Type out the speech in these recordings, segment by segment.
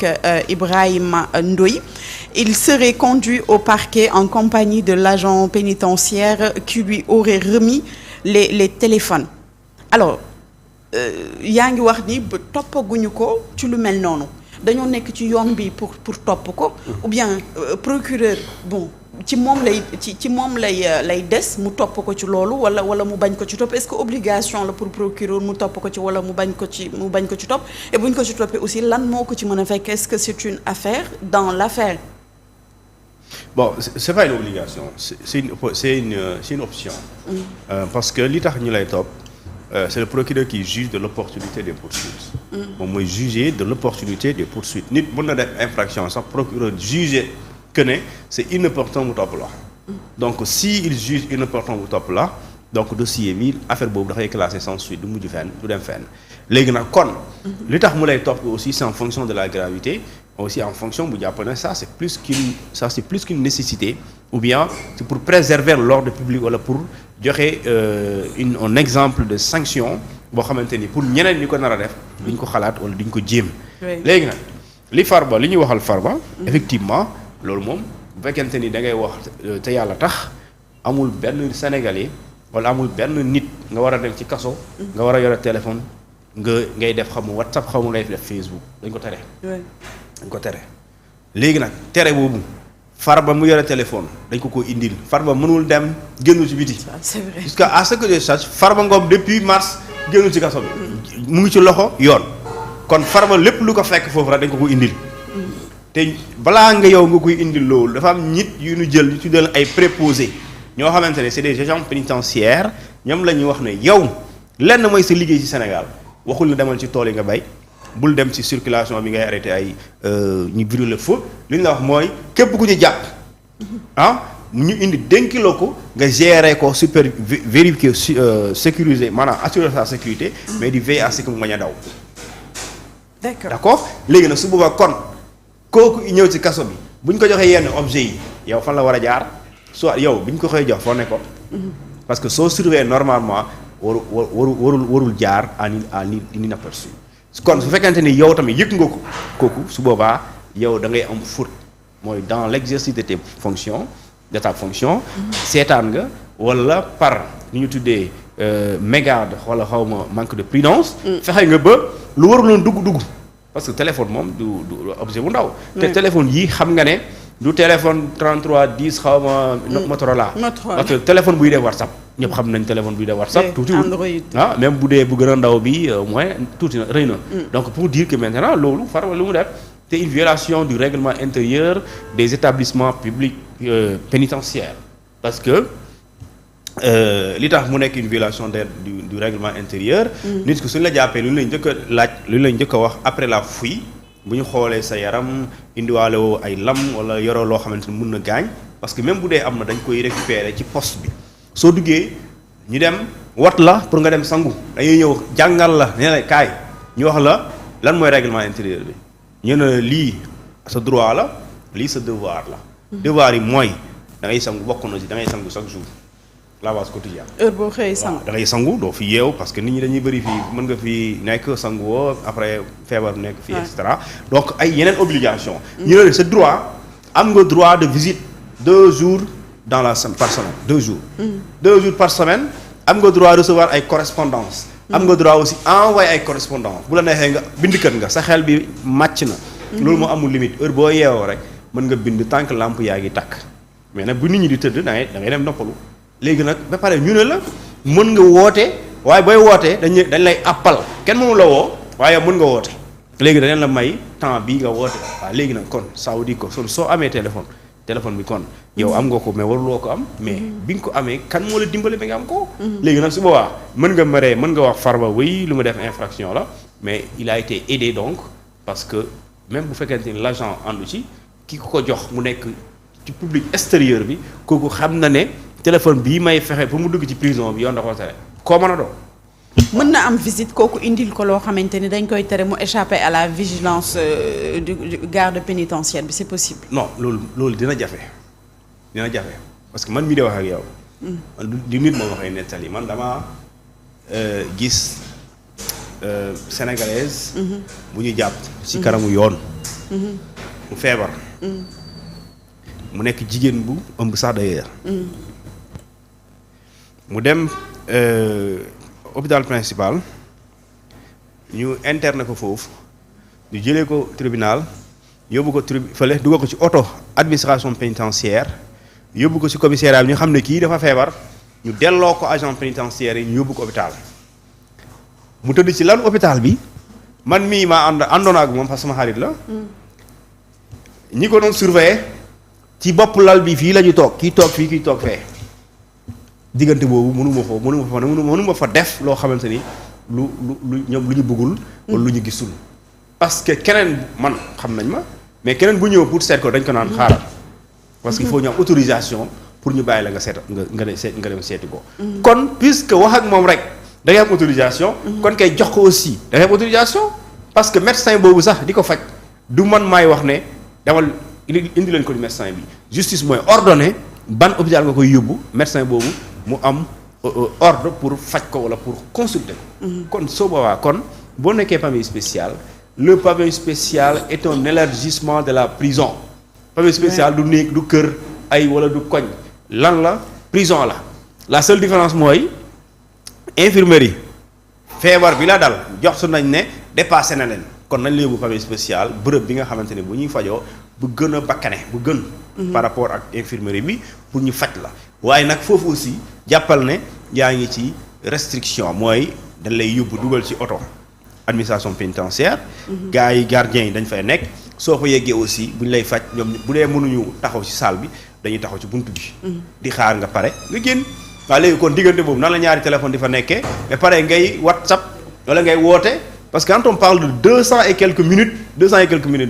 avec Ibrahima Ndoye. Il serait conduit au parquet en compagnie de l'agent pénitentiaire qui lui aurait remis les téléphones. Alors yaa ngi wax ni ba toppaguñu ko ci lu mel noonu dañoo nekk ci yoon bi pour topp ko ou bien procureur bon ci moom lay des mu topp ko ci loolu wala mu bañ ko ci topp est-ce que obligation la pour procureur mu topp ko ci wala mu bañ ko ci topp et buñ ko ci toppee aussi lan moo ko ci mën a fekk est-ce que c'est une affaire dans l'affaire? Bon, c'est pas une obligation, c'est une option. Parce que li tax ñu lay topp c'est le procureur qui juge de l'opportunité des poursuites. moom mooy juger de l'opportunité des poursuites. Nit mën na def infraction sax procureur juger que ne c'est inopportun mu topp la. Donc si il juge inopportun mu topp la donc dossier bi affaire boobu dafay classé sans suite du mujj fenn du dem fenn. léegi nag kon. li tax mu lay topp aussi c'est en fonction de la gravité. Aussi en fonction bu jàpp ne ça c'est plus qu'une nécessité ou bien c'est pour préserver l'ordre public wala pour joxe un exemple de sanction boo xamante ni pour ñeneen ñi ko nar a def duñ ko xalaat wala duñ ko jéem. léegi nag li ñuy waxal Farba. effectivement loolu moom bu fekkente ni da ngay wax te yàlla tax amul benn Sénégalais wala amul benn nit nga war a dem ci kaso. nga war a yore téléphone ngay def xamu WhatsApp xamu ngay def Facebook dañ ko tere. dañ ko tere léegi nag tere boobu Farba mu yore téléphone dañ ko indil Farba mënul dem génnu ci biti. c'est vrai parce que à ce que je sache Farba Ngom depuis mars génnu ci kaso bi. mu ngi ci loxo yoon. kon Farba lépp lu ko fekk foofu rek dañ ko indil. te balaa nga yow nga koy indil loolu dafa am nit yu ñu jël yu tuddee ay préposés ñoo xamante ne c'est des agents pénitentiaires ñoom la ñuy wax ne yow lenn mooy sa liggéey ci Sénégal waxul na demal ci tool yi nga bay. bul dem ci circulation bi ngay arrêté ay ñu brûler feu li ñu la wax mooy képp ku ñu jàpp ñu indi dénkiloo ko nga gérer ko vérifier sécuriser maanaam assurer sa sécurité mais di veiller à ce que mu bañ a daw. d'accord léegi nag su boobaa kon kooku ñëw ci kaso bi bu ñu ko joxee yenn objet yi yow fan la war a jaar soit yow bu ñu ko koy jox foo ne ko parce que soo surveiller normalement warul jaar à l'inaperçu. kon su fekkente ni yow tamit yëg nga ko kooku su boobaa yow da ngay am faute mooy dans l'exercice de tes fonctions de ta fonction seetaan nga wala par ni ñu tuddee mégarde wala xawma manque de prudence fexe nga ba lu waruloon dugg parce que téléphone moom du objet bu ndaw te téléphone yi xam nga ne du téléphone 33 10 xawma Motorola parce que téléphone buy def WhatsApp ñëpp xam nañ téléphone buy def WhatsApp tuuti même bu dee bu gën a ndaw bi au moins tuuti na rëy na donc pour dire que maintenant loolu Farba lu mu def c'est une violation du règlement intérieur des établissements publics pénitentiaires parce que li tax mu nekk une violation du règlement intérieur nit ko suñu la jàppee lu ñu lañ njëkk a laaj lu ñu lañ njëkk a wax après la fouille bu ñu xoolee sa yaram indiwaale woo ay lam wala yoroo loo xamante ni mun na gaañ parce que même bu dee am na dañ koy récupérer ci poste bi soo duggee ñu dem wat la pour nga dem sangu dañuy ñëw jàngal la ne la kaay ñu wax la lan mooy règlement intérieur bi ñu ne lii sa droit la lii sa devoir la devoir yi mooy da ngay sangu bokk na ci da ngay sangu chaque jour lavage quotidien heure boo xëyee sangu da ngay sangu doo fi yeew parce que nit ñi dañuy bëri fii mën nga fi nekk sangu woo après feebar nekk fii et cetera donc ay yeneen obligation ñu ne sa droit am nga droit de visite 2 jours par semaine 2 jours 2 jours par semaine am nga droit recevoir ay correspondance am nga droit aussi envoyer ay correspondance bu la neexee nga bindkat nga sa xel bi màcc na loolu moo amul limite heure boo yeewoo rek mën nga bind tant que lampe yaa ngi takk mais nag bu nit ñi di tëdd da ngay dem noppalu léegi nag ba pare ñu ne la mën nga woote waaye booy wootee dañ lay appal kenn mënu la woo waaye mën nga woote léegi dañ la may temps bii nga woote waaw léegi nag kon ça veut dire que soo amee téléphone bi kon yow am nga ko mais waruloo ko am mais bi nga ko amee kan moo la dimbale ba nga am ko léegi nag su boobaa mën nga wax Farba oui lu mu def infraction la mais il a été aidé donc parce que même bu fekkente ni l'agent àndu ci ki ko jox mu nekk ci public extérieur bi kooku xam na ne téléphone bii may fexe pour mu dugg ci prison bi yoon da ko tere koo mën a doon mën na am visite kooku indil ko loo xamante ni dañ koy tere mu échapper à la vigilance du garde pénitentiaire bi c'est possible. non loolu dina jafe parce que man mii de wax ak yow. di nit moo waxee nettali man dama gis sénégalaise. bu ñu jàpp ci kanamu yoon. mu feebar. mu nekk jigéen bu ëmb sax d'ailleurs. mu dem hôpital principal ñu interne ko foofu ñu jëlee ko tribunal yóbbu ko fële dugal ko ci auto administration pénitentiaire yóbbu ko ci commissariat bi ñu xam ne kii dafa feebar ñu delloo ko agent pénitentiaire yi ñu yóbbu ko hôpital mu tëdd ci lan hôpital bi man mii maa àndoon ak moom parce que sama xarit la ñi ko doon surveiller ci bopp lal bi fii la ñu toog kii toog fii kii toog fee diggante boobu mënuma fa def loo xamante ni lu ñoom lu ñu bëggul wala lu ñu gisul parce que keneen man xam nañ ma mais keneen bu ñëw pour seet ko dañ ko naan xaaral parce que il faut ñu am autorisation pour ñu bàyyi la nga dem seeti ko kon puisque wax ak moom rek da ngay am autorisation kon kay jox ko aussi da ngay am autorisation parce que médecin boobu sax di ko faj du man maay wax ne demal indi leen ko di médecin bi justice mooy ordonné ban hôpital nga koy yóbbu médecin boobu mu am ordre pour faj ko wala pour consulter ko kon soo boobaa kon boo nekkee pavillon spécial le pavillon spécial est un élargissement de la prison pavillon spécial du néeg du kër ay wala du koñ lan la prison la seule différence mooy infirmerie feebar bi la dal jox su nañ ne dépassé na leen kon nañ la yóbbu pavillon spécial bërëb bi nga xamante ne bu ñuy fajoo bu gën a bakkane bu gën par rapport ak infirmerie bi pour ñu faj la waaye nag foofu aussi jàppal ne yaa ngi ci restriction mooy dañ lay yóbbu dugal ci oto administration pénitentiaire gars yi gardiens yi dañ fay nekk soo fa yeggee aussi bu ñu lay faj ñoom bu dee mënuñu taxaw ci salle bi dañuy taxaw ci buntu bi di xaar nga pare nga génn waaw léegi kon diggante boobu nan la ñaari téléphone di fa nekkee mais pare ngay WhatsApp wala ngay woote parce que quand on parle de 200 et quelques minutes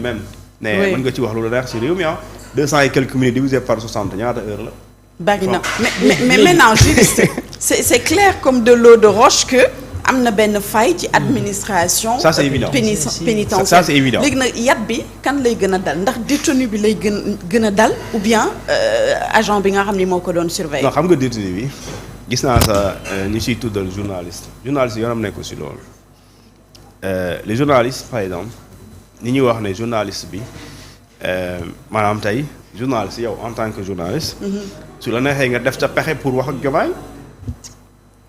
même mais mën nga ci wax lu la neex ci réew mi 200 et quelques minutes divisé par 60 ñaata heure la bari na mais maintenant juriste c'est clair comme de l'eau de roche que am na benn faille ci administration. ça c'est évident pénitentiaire ça c'est évident. léegi nag yat bi kan lay gën a dal ndax détenu bi lay gën a dal ou bien agent bi nga xam ni moo ko doon surveiller. non xam nga détenu bi gis naa sa ñu siy tuddal journaliste yoonam nekk si loolu les journalistes par exemple ni ñuy wax ne journaliste bi maanaam tey journaliste yow en tant que journaliste. su la neexee nga def ca pexe pour wax ak Diomaye.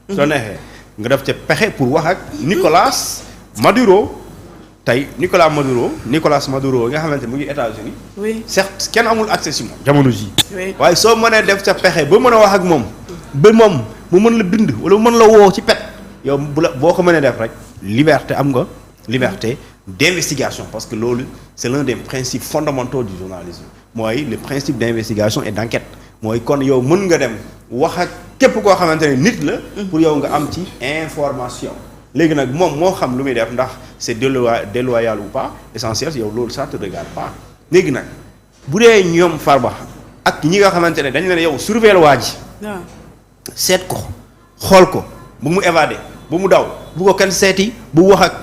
su la neexee nga def ca pexe pour wax ak Nicolas Maduro tey Nicolas Maduro nga xamante mu ngi États-Unis. oui certes kenn amul accès si moom jamono ji oui waaye soo mënee def ca pexe ba mën a wax ak moom ba moom mu mën la bind wala mu mën la woo ci pet yow boo ko mënee def rek liberté am nga liberté d'investigation parce que loolu c'est l'un des principes fondamentaux du journalisme mooy le principe d'investigation et d'enquête mooy kon yow mën nga dem wax ak képp koo xamante ne nit la pour yow nga am ci information léegi nag moom moo xam lu muy def ndax c'est déloyal ou pas essentiel yow loolu ça te regarde pas léegi nag bu dee ñoom Farba ak ñi nga xamante ne dañ leen yow surveiller waa ji seet ko xool ko bu mu évader bu mu daw bu ko kenn seeti bu wax ak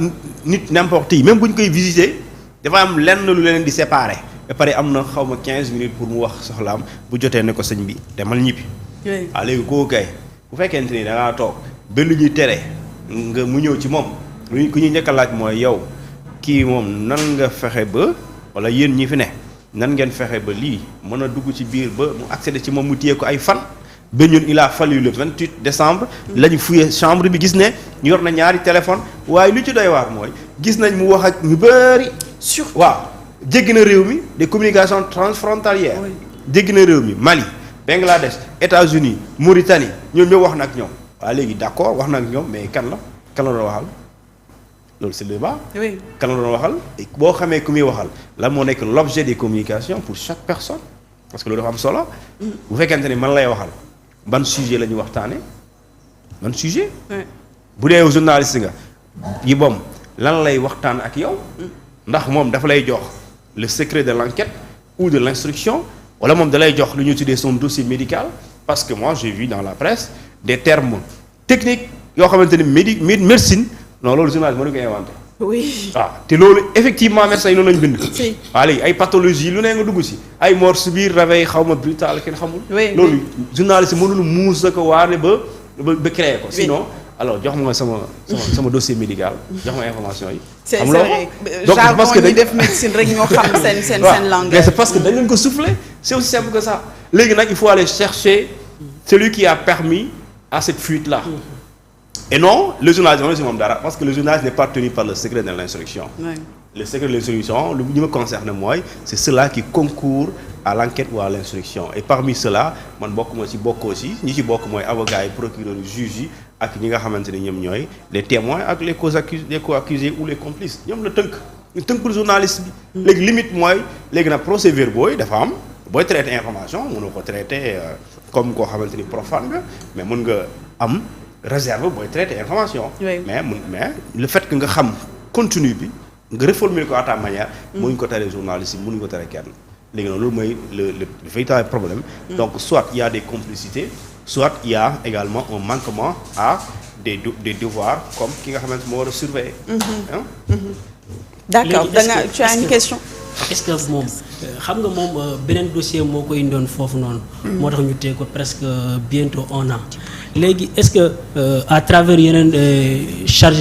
nit n'importe qui même bu ñu koy visiter dafa am lenn lu leen di séparer ba pare am na xaw ma 15 minutes pour mu wax soxlaam bu jotee ne ko sëñ bi demal ñibbi. waaw léegi kooku kay bu fekkente ni da ngaa toog ba lu ñuy tere nga mu ñëw ci moom lu ku ñuy njëkk a laaj mooy yow kii moom nan nga fexe ba wala yéen ñi fi ne nan ngeen fexe ba lii mën a dugg ci biir ba mu accéder ci moom mu téye ko ay fan. ba ñun il a fallu le 28 décembre. la ñu fuyee chambre bi gis ne ñu yor na ñaari téléphone waaye lu ci doy waar mooy gis nañ mu wax ak ñu bëri. waaw jéggi na réew mi des communications transfrontalières. jéggi na réew mi Mali Bangladesh États-Unis Mauritanie ñoom ñoo wax na ak ñoom. waaw léegi d'accord wax na ak ñoom mais kan la doon waxal loolu c'est le débat. oui kan la doon waxal boo xamee ku muy waxal lan moo nekk l'objet des communications pour chaque personne parce que loolu dafa am solo. bu fekkente ni man lay waxal. ban sujet la ñu waxtaane ban sujet bu dee journaliste nga yi bom lan lay waxtaan ak yow ndax moom dafa lay jox le secret de l'enquête ou de l'instruction wala moom da lay jox lu ñu tuddee son dossier médical parce que moi j'ai vu dans la presse des termes techniques yoo xamante ni médecine non loolu journaliste mënu ko inventé oui waaw te loolu effectivement médecins yi noonu lañu bind. si waaw léegi ay pathologie lu ne nga dugg si ay mort subite réveil xaw ma brutal kenn xamul. oui loolu journaliste mënul muus sa ko waane ba créer ko. sinon alors jox ma sama dossier médical jox ma information yi. c'est vrai jargon ñi def médecine rek ñoo xam seen langage. mais c'est parce que dañ leen ko souffler c'est aussi simple que ça léegi nag il faut aller chercher celui qui a permis à cette fuite là. Et non le journaliste moom si moom dara parce que le journaliste n'est pas tenu par le secret de l'instruction. Oui. Le secret de l'instruction lu ñu me concerne mooy c'est ceux-là qui concourent à l'enquête ou à l'instruction et parmi ceux-là man bokkuma ci bokkoo ci ñi ci bokk mooy avocats yi procureurs yi juges yi ak ñi nga xamante ne ñoom ñooy les témoins ak les co-accusés ou les complices ñoom la tënkul journaliste bi. léegi limite mooy léegi nag procès-verbaux yi dafa am booy traiter information mënoo ko traiter comme koo xamante ni profane nga mais mën nga am réserve booy traiter information. Oui. mais le fait que nga xam contenu bi nga reformuler ko à ta manière. mënuñ ko tere journaliste yi mënuñ ko tere kenn. léegi noonu loolu mooy le véritable problème. Donc soit il y a des complicités soit il y a également un manquement à des devoirs comme ki nga xamante moo war a surveiller. D'accord tu as une question. est-ce que moom xam nga moom beneen dossier moo koy indoon foofu noonu. moo tax ñu téye ko presque bientôt 1 an. léegi est-ce que à travers yeneen chargé